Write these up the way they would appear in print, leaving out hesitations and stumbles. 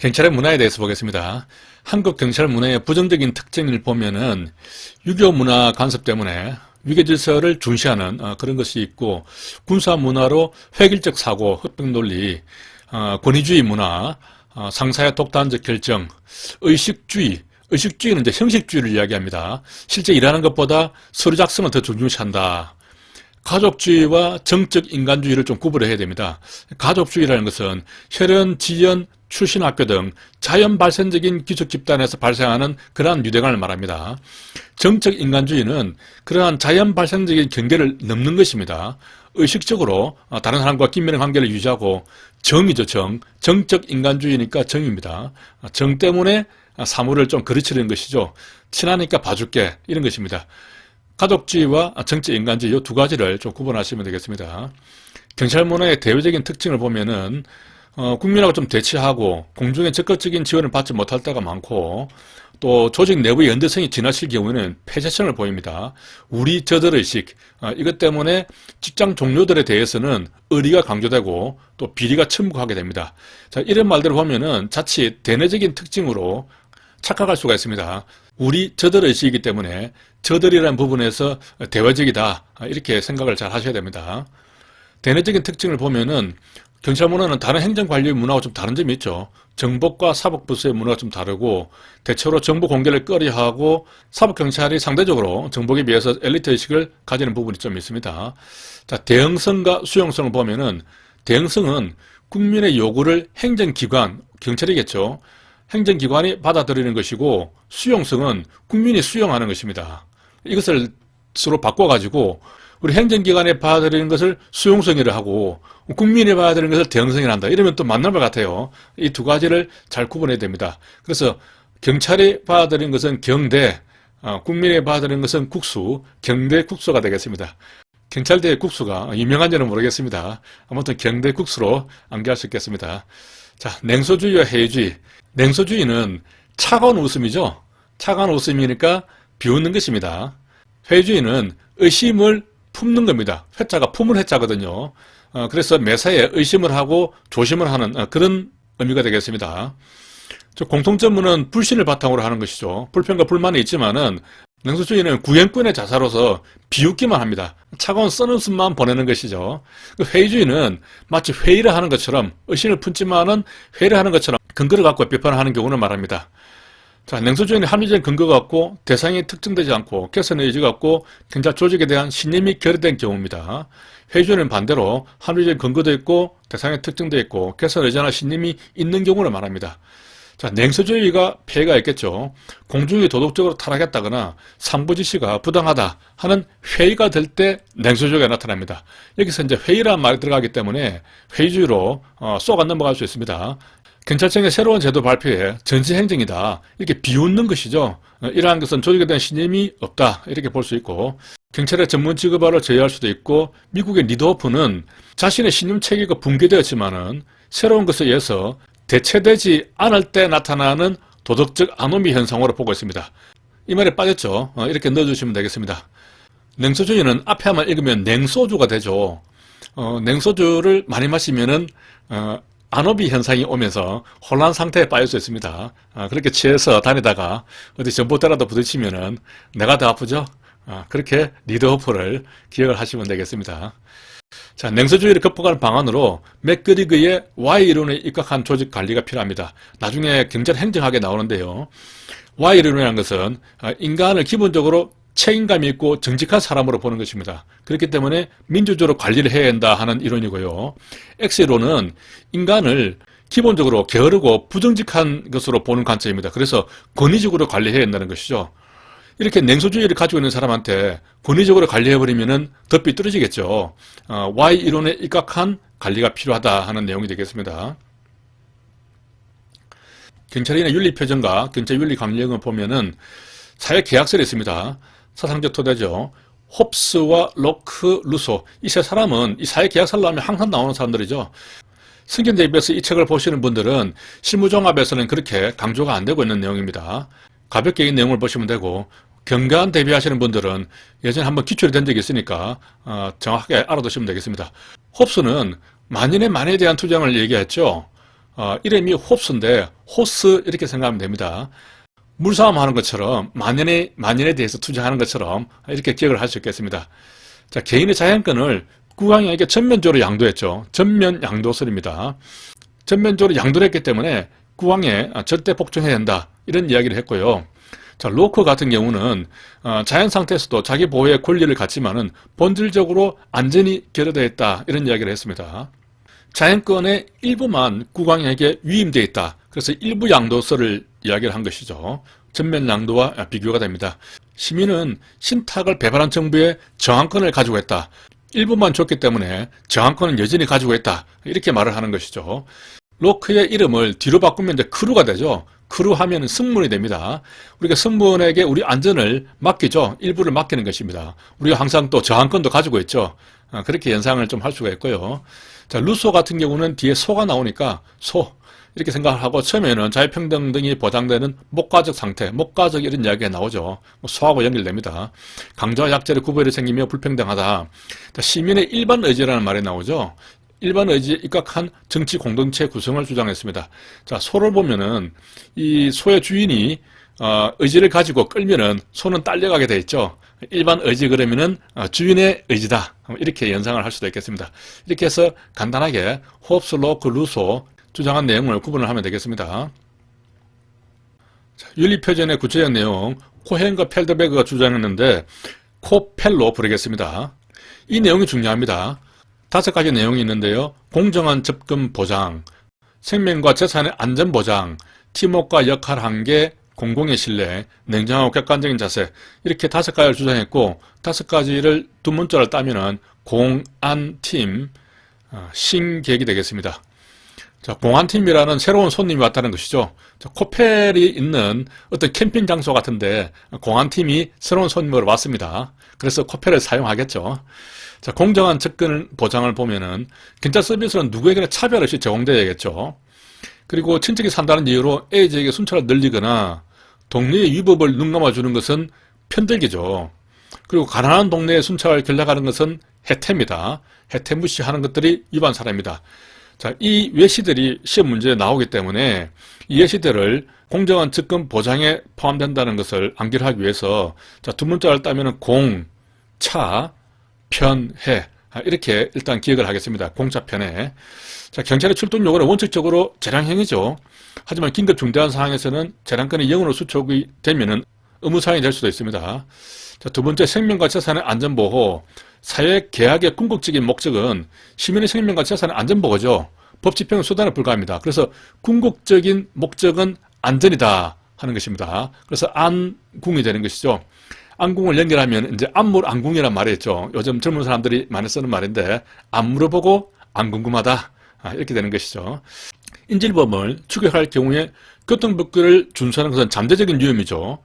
경찰의 문화에 대해서 보겠습니다. 한국 경찰 문화의 부정적인 특징을 보면은 유교 문화 간섭 때문에 위계 질서를 중시하는 그런 것이 있고, 군사 문화로 획일적 사고, 흑백 논리, 권위주의 문화, 상사의 독단적 결정, 의식주의는 이제 형식주의를 이야기합니다. 실제 일하는 것보다 서류 작성을 더 중요시한다. 가족주의와 정적 인간주의를 좀 구분해야 됩니다. 가족주의라는 것은 혈연, 지연, 출신 학교 등 자연 발생적인 기숙 집단에서 발생하는 그러한 유대관을 말합니다. 정적 인간주의는 그러한 자연 발생적인 경계를 넘는 것입니다. 의식적으로 다른 사람과 긴밀한 관계를 유지하고, 정이죠, 정. 정적 인간주의니까 정입니다. 정 때문에 사물을 좀 거르치는 것이죠. 친하니까 봐줄게, 이런 것입니다. 가족주의와 정적 인간주의 이 두 가지를 좀 구분하시면 되겠습니다. 경찰 문화의 대외적인 특징을 보면은 국민하고 좀 대치하고 공중에 적극적인 지원을 받지 못할 때가 많고, 또 조직 내부의 연대성이 지나칠 경우에는 폐쇄성을 보입니다. 우리 저들의식, 이것 때문에 직장 동료들에 대해서는 의리가 강조되고 또 비리가 첨부하게 됩니다. 자, 이런 말들을 보면은 자칫 대내적인 특징으로 착각할 수가 있습니다. 우리 저들의식이기 때문에 저들이라는 부분에서 대외적이다, 이렇게 생각을 잘 하셔야 됩니다. 대내적인 특징을 보면은 경찰 문화는 다른 행정관리의 문화와 좀 다른 점이 있죠. 정복과 사법부서의 문화가 좀 다르고, 대체로 정보 공개를 꺼려하고, 사법경찰이 상대적으로 정복에 비해서 엘리트의식을 가지는 부분이 좀 있습니다. 자, 대응성과 수용성을 보면은, 대응성은 국민의 요구를 행정기관, 경찰이겠죠. 행정기관이 받아들이는 것이고, 수용성은 국민이 수용하는 것입니다. 이것을 서로 바꿔가지고 우리 행정기관에 받아들이는 것을 수용성이라 하고, 국민이 받아들이는 것을 대응성이라 한다. 이러면 또 맞는 것 같아요. 이 두 가지를 잘 구분해야 됩니다. 그래서 경찰이 받아들이는 것은 경대, 국민이 받아들이는 것은 국수, 경대 국수가 되겠습니다. 경찰대의 국수가 유명한지는 모르겠습니다. 아무튼 경대 국수로 암기할 수 있겠습니다. 자, 냉소주의와 해이주의. 냉소주의는 차가운 웃음이죠. 차가운 웃음이니까 비웃는 것입니다. 회주의는 의심을 품는 겁니다. 회자가 품을 회자거든요. 그래서 매사에 의심을 하고 조심을 하는 그런 의미가 되겠습니다. 공통점은 불신을 바탕으로 하는 것이죠. 불평과 불만이 있지만은 냉소주의는 구행꾼의 자사로서 비웃기만 합니다. 차가운 써웃음만 보내는 것이죠. 회의주의는 마치 회의를 하는 것처럼, 의심을 품지만은 회의를 하는 것처럼 근거를 갖고 비판하는 경우를 말합니다. 자, 냉소주의는 합리적인 근거가 없고 대상이 특정되지 않고 개선의 의지가 없고 경찰 조직에 대한 신념이 결여된 경우입니다. 회의주의는 반대로 합리적인 근거도 있고 대상이 특정되어 있고 개선 의지나 신념이 있는 경우를 말합니다. 자, 냉소주의가 폐해가 있겠죠. 공중이 도덕적으로 타락했다거나 상부지시가 부당하다 하는 회의가 될 때 냉소주의가 나타납니다. 여기서 이제 회의라는 말이 들어가기 때문에 회의주의로 쏙 안 넘어갈 수 있습니다. 경찰청의 새로운 제도 발표에 전시행정이다, 이렇게 비웃는 것이죠. 이러한 것은 조직에 대한 신념이 없다, 이렇게 볼 수 있고, 경찰의 전문 직업화를 제외할 수도 있고, 미국의 리드호프는 자신의 신념 체계가 붕괴되었지만은 새로운 것에 의해서 대체되지 않을 때 나타나는 도덕적 아노미 현상으로 보고 있습니다. 이 말에 빠졌죠. 이렇게 넣어주시면 되겠습니다. 냉소주의는 앞에 한번 읽으면 냉소주가 되죠. 냉소주를 많이 마시면은 안오비 현상이 오면서 혼란 상태에 빠질 수 있습니다. 그렇게 취해서 다니다가 어디 전봇대라도 부딪히면은 내가 더 아프죠? 그렇게 리드호프를 기억을 하시면 되겠습니다. 자, 냉소주의를 극복하는 방안으로 맥그리그의 Y이론에 입각한 조직 관리가 필요합니다. 나중에 경찰 행정학에 나오는데요. Y이론이라는 것은 인간을 기본적으로 책임감 있고 정직한 사람으로 보는 것입니다. 그렇기 때문에 민주적으로 관리를 해야 한다 하는 이론이고요. X이론은 인간을 기본적으로 게으르고 부정직한 것으로 보는 관점입니다. 그래서 권위적으로 관리해야 한다는 것이죠. 이렇게 냉소주의를 가지고 있는 사람한테 권위적으로 관리해버리면은 더 삐뚤어지겠죠. Y이론에 입각한 관리가 필요하다 하는 내용이 되겠습니다. 경찰인의 윤리표정과 경찰윤리감령을 보면은 사회계약설이 있습니다. 사상적 토대죠. 홉스와 로크, 루소, 이 세 사람은 이 사회계약설로 하면 항상 나오는 사람들이죠. 성경 대비해서 이 책을 보시는 분들은 실무종합에서는 그렇게 강조가 안 되고 있는 내용입니다. 가볍게 이 내용을 보시면 되고, 경관 대비하시는 분들은 예전에 한번 기출이 된 적이 있으니까 정확하게 알아두시면 되겠습니다. 홉스는 만인의 만에 대한 투쟁을 얘기했죠. 이름이 홉스인데 호스 이렇게 생각하면 됩니다. 물싸움 하는 것처럼 만연에 대해서 투자하는 것처럼 이렇게 기억을 할 수 있겠습니다. 자, 개인의 자연권을 국왕에게 전면적으로 양도했죠. 전면 양도설입니다. 전면적으로 양도를 했기 때문에 국왕에 절대 복종해야 한다. 이런 이야기를 했고요. 자, 로크 같은 경우는 자연 상태에서도 자기 보호의 권리를 갖지만은 본질적으로 안전이 결여되어 있다. 이런 이야기를 했습니다. 자연권의 일부만 국왕에게 위임되어 있다. 그래서 일부 양도설을 이야기를 한 것이죠. 전면 양도와 비교가 됩니다. 시민은 신탁을 배반한 정부의 저항권을 가지고 있다. 일부만 줬기 때문에 저항권은 여전히 가지고 있다. 이렇게 말을 하는 것이죠. 로크의 이름을 뒤로 바꾸면 이제 크루가 되죠. 크루 하면 승무원이 됩니다. 우리가 승무원에게 우리 안전을 맡기죠. 일부를 맡기는 것입니다. 우리가 항상 또 저항권도 가지고 있죠. 그렇게 연상을 좀 할 수가 있고요. 자, 루소 같은 경우는 뒤에 소가 나오니까 소 이렇게 생각을 하고 처음에는 자유평등 등이 보장되는 목가적 상태, 목가적 이런 이야기가 나오죠. 소하고 연결됩니다. 강자와 약자의 구별이 생기며 불평등하다. 자, 시민의 일반 의지라는 말이 나오죠. 일반 의지에 입각한 정치 공동체 구성을 주장했습니다. 자, 소를 보면은 이 소의 주인이 의지를 가지고 끌면은 소는 딸려가게 돼 있죠. 일반 의지 그러면은 주인의 의지다. 이렇게 연상을 할 수도 있겠습니다. 이렇게 해서 간단하게 홉스, 로크, 루소 주장한 내용을 구분을 하면 되겠습니다. 자, 윤리표전의 구체적 내용, 코헨과 펠더베그가 주장했는데 코펠로 부르겠습니다. 이 내용이 중요합니다. 5가지 내용이 있는데요. 공정한 접근 보장, 생명과 재산의 안전 보장, 팀워크와 역할 한계, 공공의 신뢰, 냉정하고 객관적인 자세, 이렇게 5가지를 주장했고 5가지를 두 문자를 따면은 공안팀, 신계획이 되겠습니다. 자, 공안팀이라는 새로운 손님이 왔다는 것이죠. 자, 코펠이 있는 어떤 캠핑 장소 같은데 공안팀이 새로운 손님으로 왔습니다. 그래서 코펠을 사용하겠죠. 자, 공정한 접근 보장을 보면은 경찰 서비스는 누구에게나 차별 없이 제공되어야겠죠. 그리고 친척이 산다는 이유로 A지역의 순찰을 늘리거나 동네의 위법을 눈감아주는 것은 편들기죠. 그리고 가난한 동네의 순찰을 결락하는 것은 해태입니다. 해태 무시하는 것들이 위반 사례입니다. 자, 이 외시들이 시험 문제에 나오기 때문에 이 예시들을 공정한 접근 보장에 포함된다는 것을 암기하기 위해서 자, 두 문자를 따면은 공, 차, 편, 해 이렇게 일단 기억을 하겠습니다. 공차, 편해. 자, 경찰의 출동 요구는 원칙적으로 재량형이죠. 하지만 긴급 중대한 상황에서는 재량권이 영으로 수촉이 되면은 의무사항이 될 수도 있습니다. 자, 두 번째, 생명과 재산의 안전보호. 사회 계약의 궁극적인 목적은 시민의 생명과 재산의 안전보호죠. 법 집행은 수단에 불과합니다. 그래서 궁극적인 목적은 안전이다 하는 것입니다. 그래서 안궁이 되는 것이죠. 안궁을 연결하면 이제 안물 안궁이란 말이 있죠. 요즘 젊은 사람들이 많이 쓰는 말인데 안 물어보고 안 궁금하다 이렇게 되는 것이죠. 인질범을 추격할 경우에 교통법규를 준수하는 것은 잠재적인 위험이죠.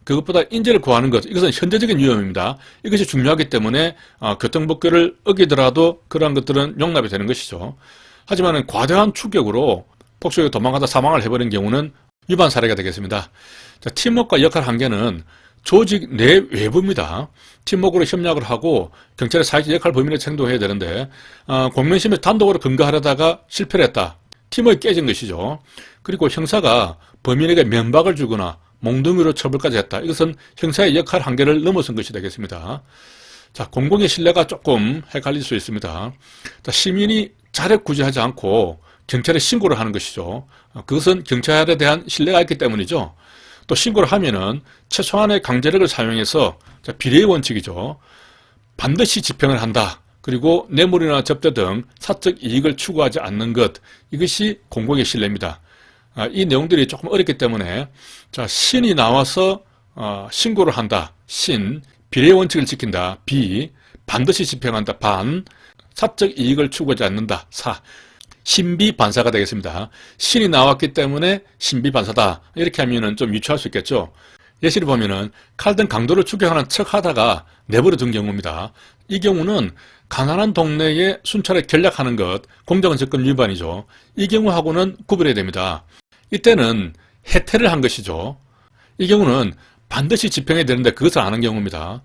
그것보다 인재를 구하는 것, 이것은 현재적인 위험입니다. 이것이 중요하기 때문에 교통법규를 어기더라도 그러한 것들은 용납이 되는 것이죠. 하지만 과도한 추격으로 폭력에 도망가다 사망을 해버린 경우는 위반 사례가 되겠습니다. 자, 팀워크와 역할 한계는 조직 내 외부입니다. 팀워크로 협력을 하고 경찰의 사회적 역할 범위를 챙도해야 되는데 공명심에 단독으로 근거하려다가 실패를 했다. 팀워크가 깨진 것이죠. 그리고 형사가 범인에게 면박을 주거나 몽둥이로 처벌까지 했다. 이것은 형사의 역할 한계를 넘어선 것이 되겠습니다. 자, 공공의 신뢰가 조금 헷갈릴 수 있습니다. 자, 시민이 자력 구제하지 않고 경찰에 신고를 하는 것이죠. 그것은 경찰에 대한 신뢰가 있기 때문이죠. 또 신고를 하면은 최소한의 강제력을 사용해서 비례의 원칙이죠. 반드시 집행을 한다. 그리고 뇌물이나 접대 등 사적 이익을 추구하지 않는 것, 이것이 공공의 신뢰입니다. 이 내용들이 조금 어렵기 때문에 자, 신이 나와서 신고를 한다. 신, 비례의 원칙을 지킨다. 비, 반드시 집행한다. 반, 사적 이익을 추구하지 않는다. 사, 신비반사가 되겠습니다. 신이 나왔기 때문에 신비반사다. 이렇게 하면은 좀 유추할 수 있겠죠. 예시를 보면은 칼 등 강도를 추격하는 척 하다가 내버려 둔 경우입니다. 이 경우는 가난한 동네에 순찰을 결략하는 것, 공정한 접근 위반이죠. 이 경우하고는 구분해야 됩니다. 이때는 해태를 한 것이죠. 이 경우는 반드시 집행해야 되는데 그것을 안 한 경우입니다.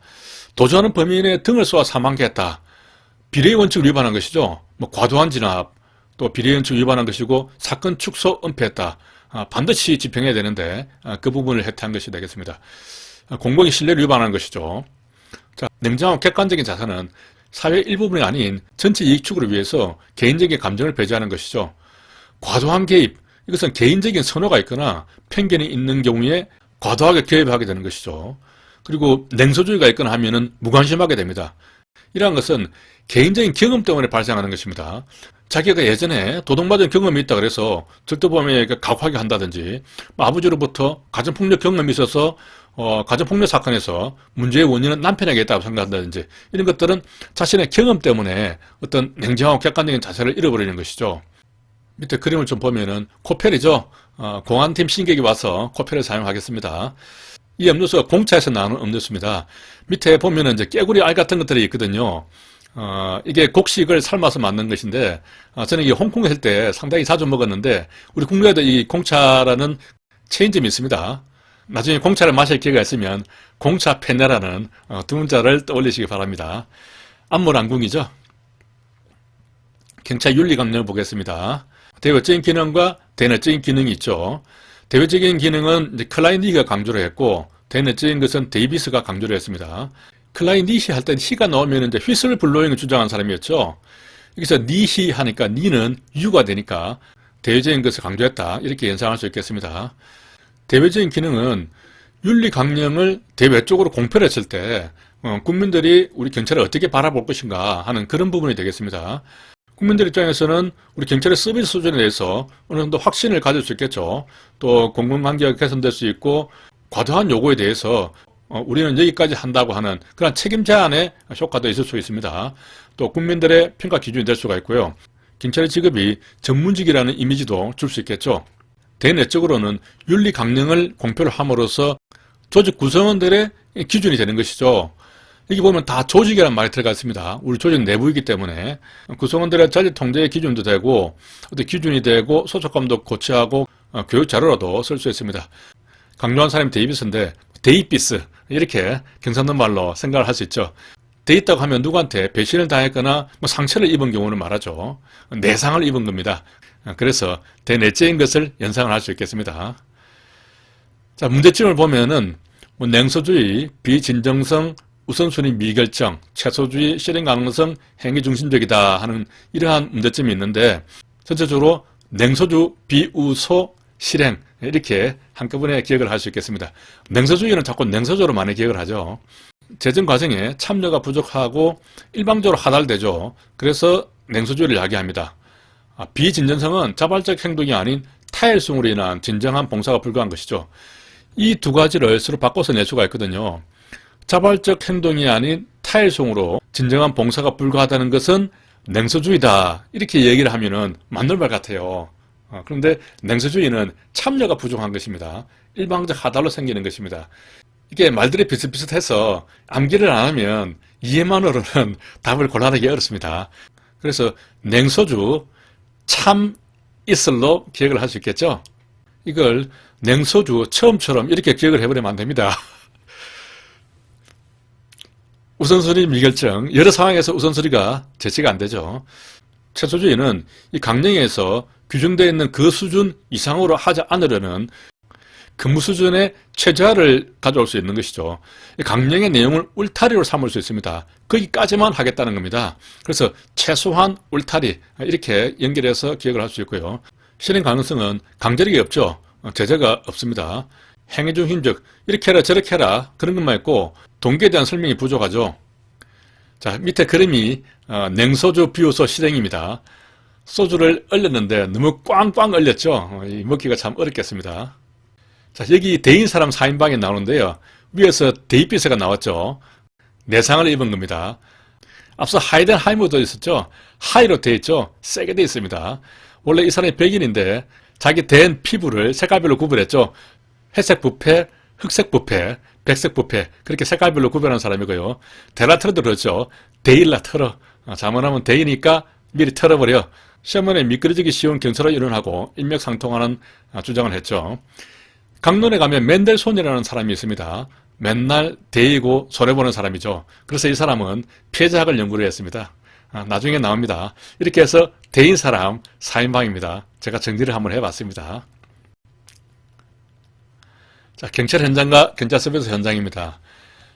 도주하는 범인의 등을 쏘아 사망케 했다. 비례의 원칙을 위반한 것이죠. 과도한 진압, 또 비리연출 위반한 것이고 사건 축소 은폐했다. 반드시 집행해야 되는데 그 부분을 해태한 것이 되겠습니다. 공공의 신뢰를 위반한 것이죠. 자, 냉정하고 객관적인 자산은 사회 일부분이 아닌 전체 이익 추구를 위해서 개인적인 감정을 배제하는 것이죠. 과도한 개입, 이것은 개인적인 선호가 있거나 편견이 있는 경우에 과도하게 개입하게 되는 것이죠. 그리고 냉소주의가 있거나 하면은 무관심하게 됩니다. 이러한 것은 개인적인 경험 때문에 발생하는 것입니다. 자기가 예전에 도둑맞은 경험이 있다 그래서 절도범에게 가혹하게 한다든지, 아버지로부터 가정폭력 경험이 있어서 가정폭력 사건에서 문제의 원인은 남편에게 있다고 생각한다든지, 이런 것들은 자신의 경험 때문에 어떤 냉정하고 객관적인 자세를 잃어버리는 것이죠. 밑에 그림을 좀 보면은 코펠이죠. 공안팀 신객이 와서 코펠을 사용하겠습니다. 이 음료수가 공차에서 나오는 음료수입니다. 밑에 보면은 이제 깨구리 알 같은 것들이 있거든요. 이게 곡식을 삶아서 만든 것인데, 저는 이게 홍콩에 살 때 상당히 자주 먹었는데, 우리 국내에도 이 공차라는 체인점이 있습니다. 나중에 공차를 마실 기회가 있으면 공차 페네라는 두 문자를 떠올리시기 바랍니다. 안물안궁이죠. 경차 윤리 강령을 보겠습니다. 대외적인 기능과 대내적인 기능이 있죠. 대외적인 기능은 이제 클라인디히가 강조를 했고, 대내적인 것은 데이비스가 강조를 했습니다. 클라인디히 할 때 히가 나오면 이제 휘슬 블로잉을 주장한 사람이었죠. 여기서 니히 하니까 니는 유가 되니까 대외적인 것을 강조했다, 이렇게 연상할 수 있겠습니다. 대외적인 기능은 윤리 강령을 대외적으로 공표를 했을 때 국민들이 우리 경찰을 어떻게 바라볼 것인가 하는 그런 부분이 되겠습니다. 국민들 입장에서는 우리 경찰의 서비스 수준에 대해서 어느 정도 확신을 가질 수 있겠죠. 또 공공관계가 개선될 수 있고, 과도한 요구에 대해서 우리는 여기까지 한다고 하는 그런 책임 제한의 효과도 있을 수 있습니다. 또 국민들의 평가 기준이 될 수가 있고요. 경찰의 직업이 전문직이라는 이미지도 줄 수 있겠죠. 대내적으로는 윤리 강령을 공표를 함으로써 조직 구성원들의 기준이 되는 것이죠. 여기 보면 다 조직이라는 말이 들어가 있습니다. 우리 조직 내부이기 때문에 구성원들의 자질 통제의 기준도 되고, 어떤 기준이 되고, 소속감도 고취하고, 교육 자료로도 쓸 수 있습니다. 강조한 사람이 데이비스인데, 데이비스, 이렇게 경상도 말로 생각을 할 수 있죠. 돼 있다고 하면 누구한테 배신을 당했거나 상처를 입은 경우는 말하죠. 내상을 입은 겁니다. 그래서 대내적인 것을 연상을 할 수 있겠습니다. 자, 문제점을 보면은 냉소주의, 비진정성, 우선순위 미결정, 최소주의, 실행 가능성, 행위 중심적이다 하는 이러한 문제점이 있는데, 전체적으로 냉소주, 비우소, 실행, 이렇게 한꺼번에 기억을 할 수 있겠습니다. 냉소주의는 자꾸 냉소주로 많이 기억을 하죠. 재정 과정에 참여가 부족하고 일방적으로 하달되죠. 그래서 냉소주의를 이야기합니다. 비진정성은 자발적 행동이 아닌 타일성으로 인한 진정한 봉사가 불가한 것이죠. 이 두 가지를 서로 바꿔서 낼 수가 있거든요. 자발적 행동이 아닌 타일성으로 진정한 봉사가 불가하다는 것은 냉소주의다, 이렇게 얘기를 하면은 맞는 말 같아요. 그런데 냉소주의는 참여가 부족한 것입니다. 일방적 하달로 생기는 것입니다. 이게 말들이 비슷비슷해서 암기를 안 하면 이해만으로는 답을 골라내기 어렵습니다. 그래서 냉소주, 참 이슬로 기억을 할 수 있겠죠. 이걸 냉소주 처음처럼 이렇게 기억을 해버리면 안 됩니다. 우선순위 미결정, 여러 상황에서 우선순위가 제시가 안 되죠. 최소주의는 이 강령에서 규정되어 있는 그 수준 이상으로 하지 않으려는 근무 수준의 최저하를 가져올 수 있는 것이죠. 강령의 내용을 울타리로 삼을 수 있습니다. 거기까지만 하겠다는 겁니다. 그래서 최소한 울타리, 이렇게 연결해서 기억을 할 수 있고요. 실행 가능성은 강제력이 없죠. 제재가 없습니다. 행위 중 힘적, 이렇게 해라 저렇게 해라 그런 것만 있고 동기에 대한 설명이 부족하죠. 자, 밑에 그림이 냉소주 비우소 실행입니다. 소주를 얼렸는데 너무 꽝꽝 얼렸죠. 먹기가 참 어렵겠습니다. 자, 여기 대인 사람 4인방에 나오는데요. 위에서 데이비스가 나왔죠. 내상을 입은 겁니다. 앞서 하이덴하이머도 있었죠. 하이로 되어 있죠. 세게 되어 있습니다. 원래 이 사람이 백인인데 자기 된 피부를 색깔별로 구분했죠. 회색 부패, 흑색 부패, 백색 부패, 그렇게 색깔별로 구별한 사람이고요. 데라트로도 그렇죠. 데일라 털어. 자문하면 데이니까 미리 털어버려. 시험원에 미끄러지기 쉬운 경찰로 이론하고 인맥상통하는 주장을 했죠. 강론에 가면 멘델손이라는 사람이 있습니다. 맨날 데이고 손해보는 사람이죠. 그래서 이 사람은 피해자학을 연구를 했습니다. 나중에 나옵니다. 이렇게 해서 대인 사람 4인방입니다. 제가 정리를 한번 해봤습니다. 자, 경찰 현장과 경찰 서비스 현장입니다.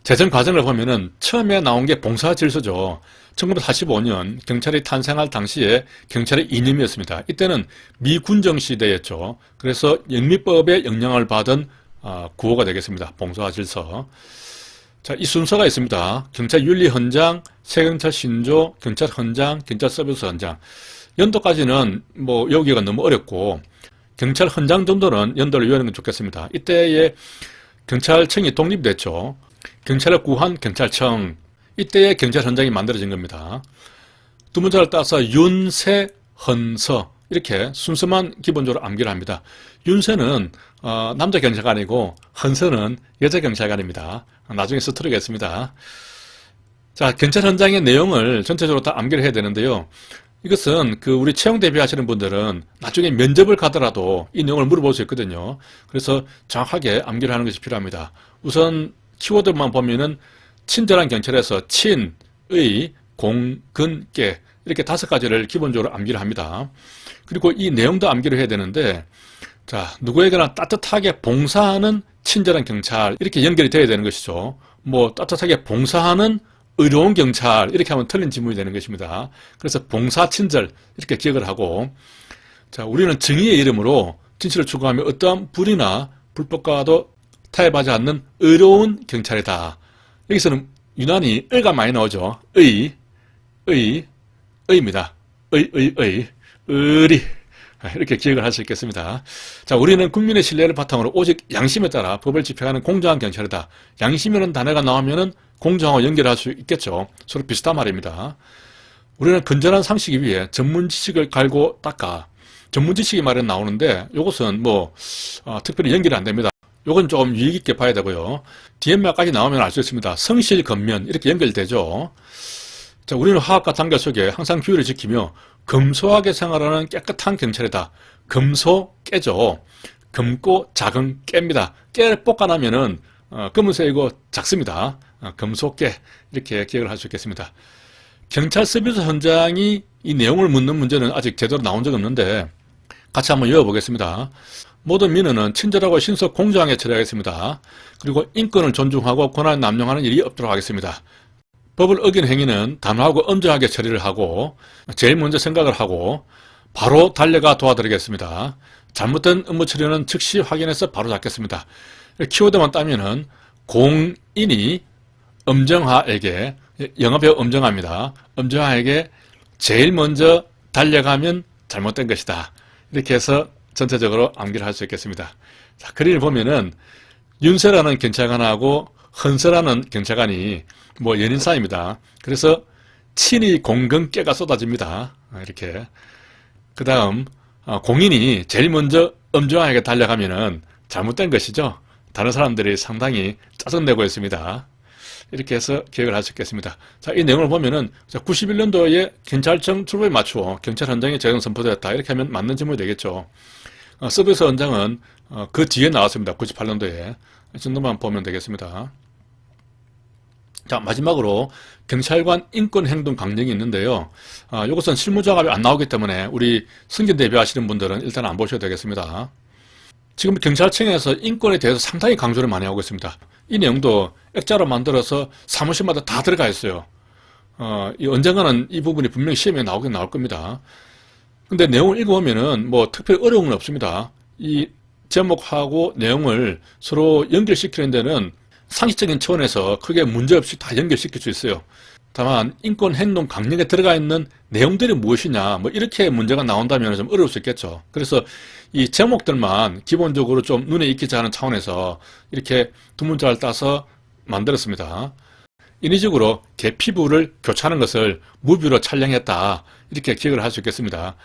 재정 과정을 보면은 처음에 나온 게 봉사질서죠. 1945년 경찰이 탄생할 당시에 경찰의 이념이었습니다. 이때는 미군정 시대였죠. 그래서 영미법의 영향을 받은 구호가 되겠습니다. 봉사질서. 자, 이 순서가 있습니다. 경찰 윤리 현장, 새경찰 신조, 경찰 현장, 경찰 서비스 현장. 연도까지는 뭐 외우기가 너무 어렵고 경찰 현장 정도는 연도를 외우는 게 좋겠습니다. 이때에 경찰청이 독립됐죠. 경찰을 구한 경찰청. 이때에 경찰 현장이 만들어진 겁니다. 두 문자를 따서 윤세, 헌서 이렇게 순서만 기본적으로 암기를 합니다. 윤세는 남자 경찰관이고 헌서는 여자 경찰관입니다. 나중에 서투르겠습니다. 자, 경찰 현장의 내용을 전체적으로 다 암기를 해야 되는데요. 이것은 우리 채용 대비하시는 분들은 나중에 면접을 가더라도 이 내용을 물어볼 수 있거든요. 그래서 정확하게 암기를 하는 것이 필요합니다. 우선 키워드만 보면은 친절한 경찰에서 친, 의, 공, 근, 께 이렇게 5가지를 기본적으로 암기를 합니다. 그리고 이 내용도 암기를 해야 되는데 자, 누구에게나 따뜻하게 봉사하는 친절한 경찰 이렇게 연결이 돼야 되는 것이죠. 뭐 따뜻하게 봉사하는 의로운 경찰 이렇게 하면 틀린 지문이 되는 것입니다. 그래서 봉사 친절 이렇게 기억을 하고 자, 우리는 정의의 이름으로 진실을 추구하며 어떠한 불이나 불법과도 타협하지 않는 의로운 경찰이다. 여기서는 유난히 의가 많이 나오죠. 의입니다. 의리. 이렇게 기억을 할 수 있겠습니다. 자, 우리는 국민의 신뢰를 바탕으로 오직 양심에 따라 법을 집행하는 공정한 경찰이다. 양심이라는 단어가 나오면은 공정하고 연결할 수 있겠죠. 서로 비슷한 말입니다. 우리는 건전한 상식이 위해 전문 지식을 갈고 닦아. 전문 지식이 말은 나오는데 이것은 뭐 특별히 연결이 안 됩니다. 요건 좀 유익 있게 봐야 되고요. DMR까지 나오면 알 수 있습니다. 성실, 건면 이렇게 연결되죠. 자, 우리는 화학과 단결 속에 항상 규율을 지키며 검소하게 생활하는 깨끗한 경찰이다. 검소, 깨죠. 검고 작은 깨입니다. 깨를 볶아나면은 검은색이고 작습니다. 검소, 깨 이렇게 기억을 할 수 있겠습니다. 경찰 서비스 현장이 이 내용을 묻는 문제는 아직 제대로 나온 적 없는데 같이 한번 외워보겠습니다. 모든 민원은 친절하고 신속 공정하게 처리하겠습니다. 그리고 인권을 존중하고 권한을 남용하는 일이 없도록 하겠습니다. 법을 어긴 행위는 단호하고 엄정하게 처리를 하고 제일 먼저 생각을 하고 바로 달려가 도와드리겠습니다. 잘못된 업무 처리는 즉시 확인해서 바로 잡겠습니다. 키워드만 따면은 공인이 엄정하에게 영업의 엄정합니다. 엄정하에게 제일 먼저 달려가면 잘못된 것이다. 이렇게 해서 전체적으로 암기를 할 수 있겠습니다. 자, 그림을 보면은 윤세라는 경찰관하고 헌서라는 경찰관이 뭐 연인 사이입니다. 그래서 친이 공근깨가 쏟아집니다. 이렇게. 그 다음 공인이 제일 먼저 엄정하게 달려가면은 잘못된 것이죠. 다른 사람들이 상당히 짜증내고 있습니다. 이렇게 해서 기억을 할 수 있겠습니다. 자, 이 내용을 보면은 91년도에 경찰청 출범에 맞추어 경찰 현장에 재정 선포되었다. 이렇게 하면 맞는 질문이 되겠죠. 서비스 현장은 그 뒤에 나왔습니다. 98년도에. 이 정도만 보면 되겠습니다. 자, 마지막으로 경찰관 인권행동 강령이 있는데요. 이것은 실무자가 안 나오기 때문에 우리 승진 대비하시는 분들은 일단 안 보셔도 되겠습니다. 지금 경찰청에서 인권에 대해서 상당히 강조를 많이 하고 있습니다. 이 내용도 액자로 만들어서 사무실마다 다 들어가 있어요. 언젠가는 이 부분이 분명히 시험에 나오긴 나올 겁니다. 근데 내용을 읽어보면은 뭐 특별히 어려운 건 없습니다. 이 제목하고 내용을 서로 연결시키는 데는 상식적인 차원에서 크게 문제없이 다 연결시킬 수 있어요. 다만 인권 행동 강령에 들어가 있는 내용들이 무엇이냐 뭐 이렇게 문제가 나온다면 좀 어려울 수 있겠죠. 그래서 이 제목들만 기본적으로 좀 눈에 익히지 않은 차원에서 이렇게 두 문자를 따서 만들었습니다. 인위적으로 계피부를 교차하는 것을 무비로 촬영했다. 이렇게 기억을 할 수 있겠습니다.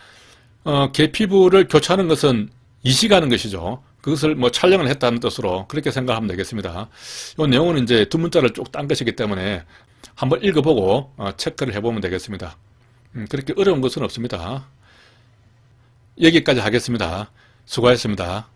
계피부를 교차하는 것은 이식하는 것이죠. 그것을 뭐 촬영을 했다는 뜻으로 그렇게 생각하면 되겠습니다. 이 내용은 이제 두 문자를 쭉 딴 것이기 때문에 한번 읽어보고 체크를 해보면 되겠습니다. 그렇게 어려운 것은 없습니다. 여기까지 하겠습니다. 수고하셨습니다.